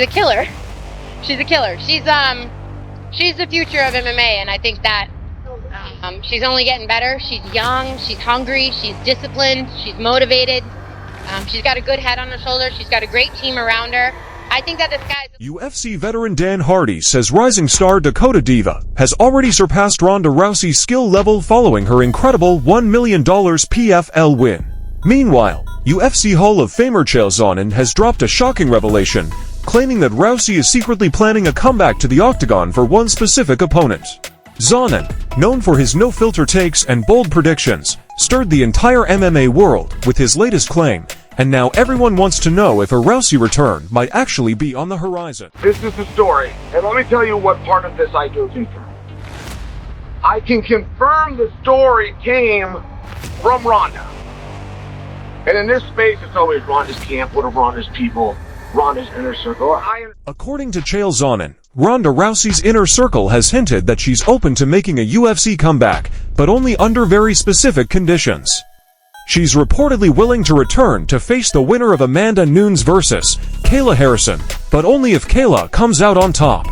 a killer. She's a killer. She's the future of MMA, and I think that she's only getting better. She's young, she's hungry, she's disciplined, she's motivated. She's got a good head on her shoulders. She's got a great team around her. I think that this guy's... UFC veteran Dan Hardy says rising star Dakota Diva has already surpassed Ronda Rousey's skill level following her incredible $1 million PFL win. Meanwhile, UFC Hall of Famer Chael Sonnen has dropped a shocking revelation, claiming that Rousey is secretly planning a comeback to the Octagon for one specific opponent. Sonnen, known for his no-filter takes and bold predictions, stirred the entire MMA world with his latest claim, and now everyone wants to know if a Rousey return might actually be on the horizon. This is the story, and let me tell you what part of this I can confirm. I can confirm the story came from Ronda. And in this space, it's always Ronda's camp, what are Ronda's people, Ronda's inner circle. According to Chael Sonnen, Ronda Rousey's inner circle has hinted that she's open to making a UFC comeback, but only under very specific conditions. She's reportedly willing to return to face the winner of Amanda Nunes versus Kayla Harrison, but only if Kayla comes out on top.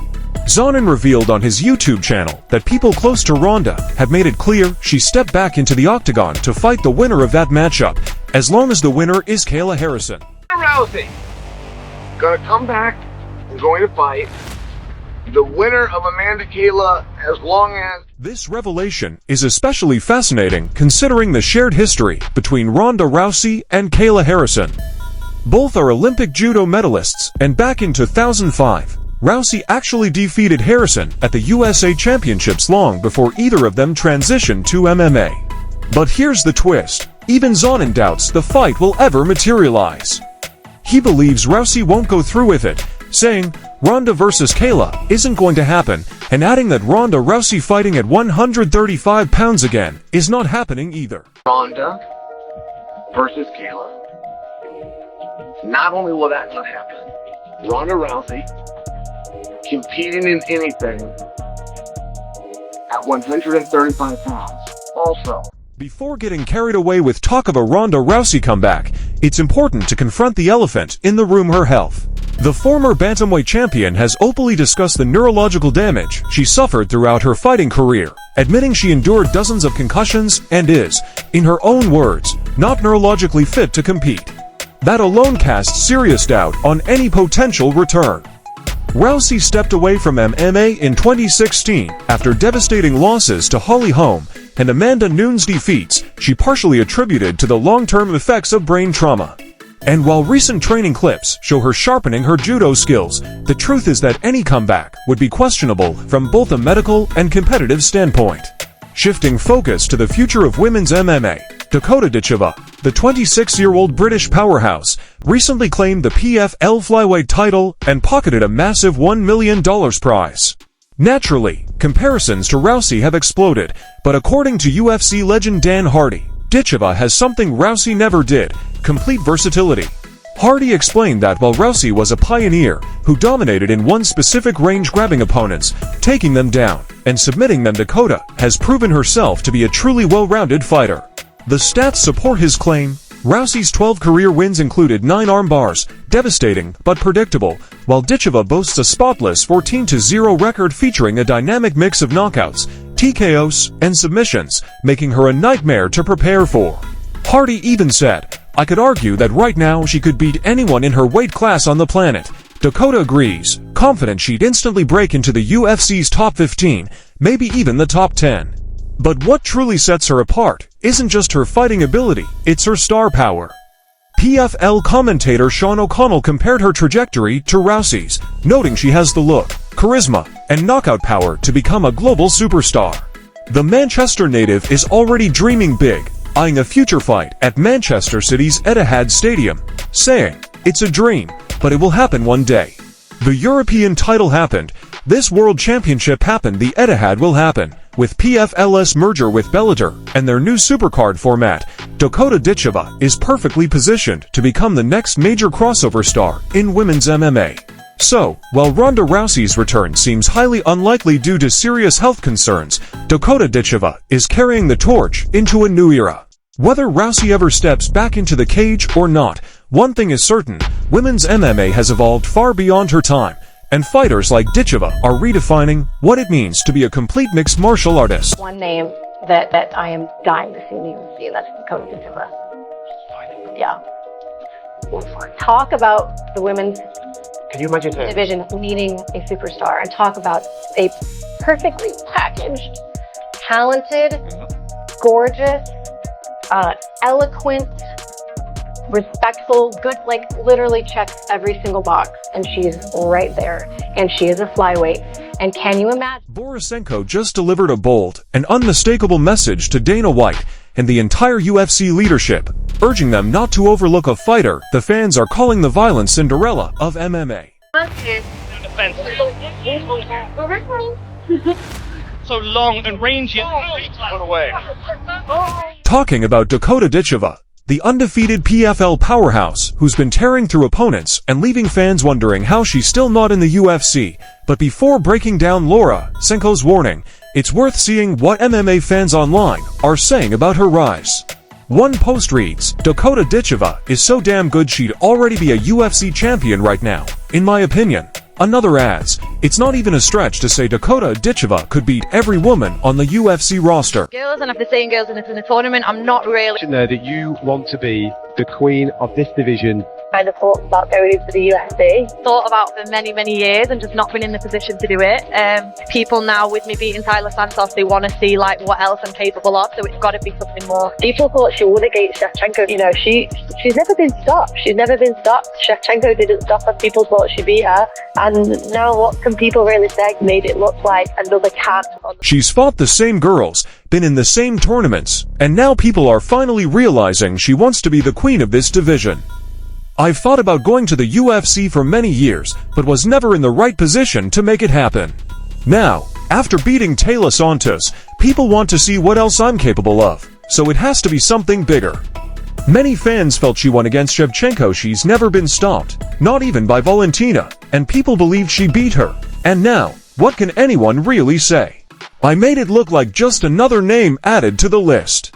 Sonnen revealed on his YouTube channel that people close to Ronda have made it clear she stepped back into the Octagon to fight the winner of that matchup, as long as the winner is Kayla Harrison. Rousey gonna come back and going to fight the winner of Amanda Kayla, as long as... This revelation is especially fascinating considering the shared history between Ronda Rousey and Kayla Harrison. Both are Olympic judo medalists, and back in 2005, Rousey actually defeated Harrison at the USA Championships long before either of them transitioned to MMA. But here's the twist. Even Sonnen doubts the fight will ever materialize. He believes Rousey won't go through with it, saying Ronda versus Kayla isn't going to happen, and adding that Ronda Rousey fighting at 135 pounds again is not happening either. Ronda versus Kayla. Not only will that not happen, Ronda Rousey competing in anything at 135 pounds also. Before getting carried away with talk of a Ronda Rousey comeback, it's important to confront the elephant in the room: her health. The former bantamweight champion has openly discussed the neurological damage she suffered throughout her fighting career, admitting she endured dozens of concussions and is, in her own words, not neurologically fit to compete. That alone casts serious doubt on any potential return. Rousey stepped away from MMA in 2016 after devastating losses to Holly Holm and Amanda Nunes defeats she partially attributed to the long-term effects of brain trauma. And while recent training clips show her sharpening her judo skills, the truth is that any comeback would be questionable from both a medical and competitive standpoint. Shifting focus to the future of women's MMA, Dakota Ditcheva, the 26-year-old British powerhouse, recently claimed the PFL Flyweight title and pocketed a massive $1 million prize. Naturally, comparisons to Rousey have exploded, but according to UFC legend Dan Hardy, Ditcheva has something Rousey never did: complete versatility. Hardy explained that while Rousey was a pioneer who dominated in one specific range, grabbing opponents, taking them down, and submitting them, Dakota has proven herself to be a truly well-rounded fighter. The stats support his claim. Rousey's 12 career wins included 9 armbars, devastating but predictable, while Ditcheva boasts a spotless 14-0 record featuring a dynamic mix of knockouts, TKOs, and submissions, making her a nightmare to prepare for. Hardy even said, "I could argue that right now she could beat anyone in her weight class on the planet." Dakota agrees, confident she'd instantly break into the UFC's top 15, maybe even the top 10. But what truly sets her apart isn't just her fighting ability, it's her star power. PFL commentator Sean O'Connell compared her trajectory to Rousey's, noting she has the look, charisma, and knockout power to become a global superstar. The Manchester native is already dreaming big, eyeing a future fight at Manchester City's Etihad Stadium, saying, "It's a dream, but it will happen one day." The European title happened, this World Championship happened, the Etihad will happen. With PFL's merger with Bellator and their new supercard format, Dakota Ditcheva is perfectly positioned to become the next major crossover star in women's MMA. So, while Ronda Rousey's return seems highly unlikely due to serious health concerns, Dakota Ditcheva is carrying the torch into a new era. Whether Rousey ever steps back into the cage or not, One thing is certain, women's MMA has evolved far beyond her time, and fighters like Ditcheva are redefining what it means to be a complete mixed martial artist. One name that I am dying to see in the UFC, and that's Dakota Ditcheva. Yeah. Talk about the women's Can you imagine her? division needing a superstar, and talk about a perfectly packaged, talented, gorgeous, eloquent, respectful, good, like literally checks every single box, and she's right there, and she is a flyweight. And can you imagine? Laura Senko just delivered a bold and unmistakable message to Dana White and the entire UFC leadership, urging them not to overlook a fighter the fans are calling the violent Cinderella of MMA. So long and rangy. Put away. Talking about Dakota Ditcheva, the undefeated PFL powerhouse who's been tearing through opponents and leaving fans wondering how she's still not in the UFC. But before breaking down Laura Senko's warning, it's worth seeing what MMA fans online are saying about her rise. One post reads, Dakota Ditcheva is so damn good she'd already be a UFC champion right now, in my opinion. Another adds, it's not even a stretch to say Dakota Ditcheva could beat every woman on the UFC roster. Girls, and after seeing girls in a tournament, I'm not really. Know that you want to be the queen of this division. Kind of thoughts about going into the UFC. Thought about for many, many years and just not been in the position to do it. People now, with me beating Tyler Santos, they want to see like what else I'm capable of, so it's got to be something more. People thought she won against Shevchenko. You know, she's never been stopped. She's never been stopped. Shevchenko didn't stop her. People thought she beat her. And now what can people really say? Made it look like another cat. She's fought the same girls, been in the same tournaments, and now people are finally realizing she wants to be the queen of this division. I've thought about going to the UFC for many years, but was never in the right position to make it happen. Now, after beating Taylor Santos, people want to see what else I'm capable of, so it has to be something bigger. Many fans felt she won against Shevchenko. She's never been stopped, not even by Valentina, and people believed she beat her. And now, what can anyone really say? I made it look like just another name added to the list.